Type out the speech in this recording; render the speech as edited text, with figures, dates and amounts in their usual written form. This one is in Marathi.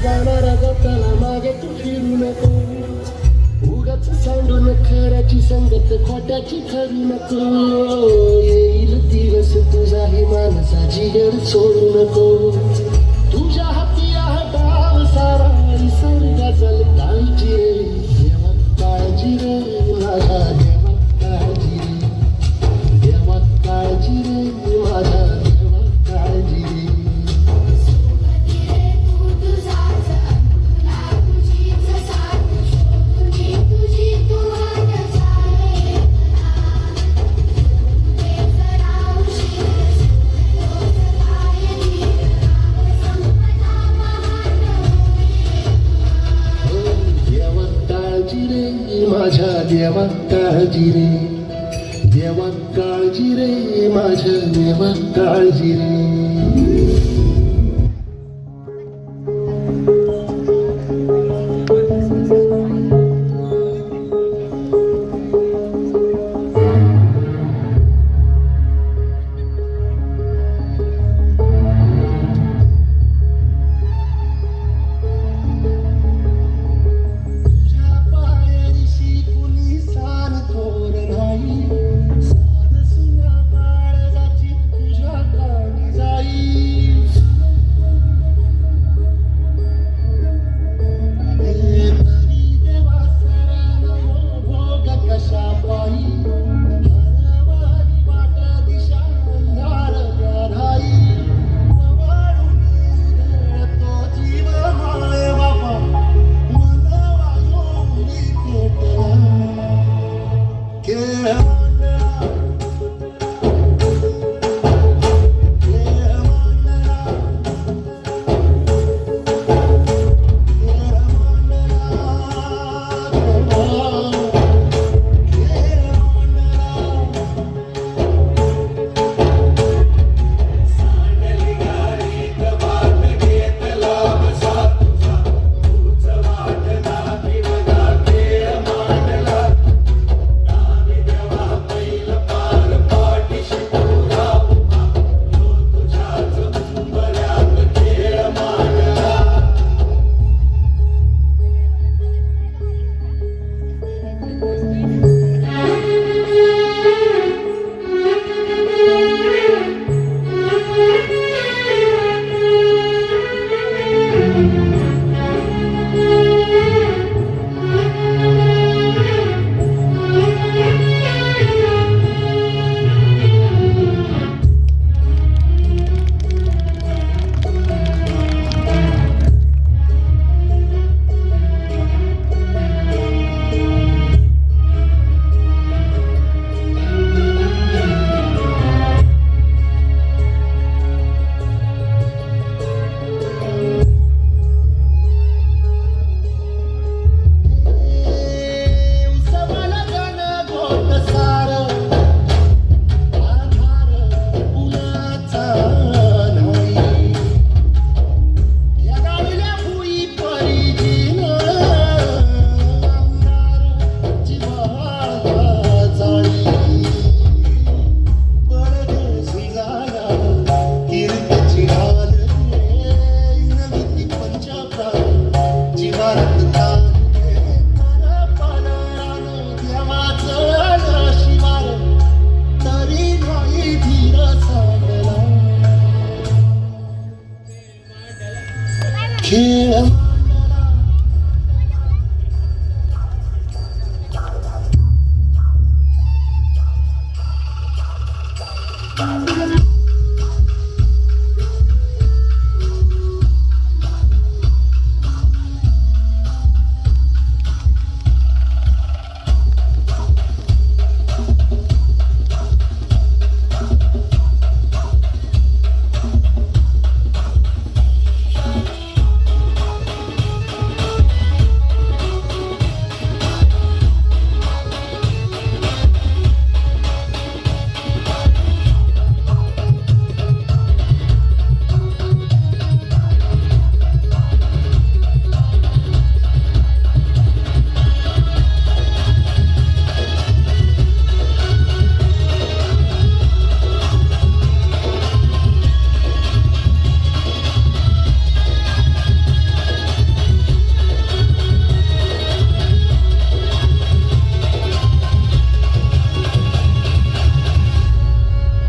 जाणारा जाताना मागे तू फिरू नको उगाच सांडून खऱ्याची संगत खोट्याची खरी नको येईल दिवस तुझाही माणसा जिगर सोडू नको तुझ्या हाती आहे डाव सारा निसर्गा जल काळजी रे देवा काळजी रे माझा देवा काळजी रे देवा काळजी रे माझा देवा काळजी रे माझ्या देवा काळजी रे देवा काळजी रे माझ्या देवा काळजी रे Bye.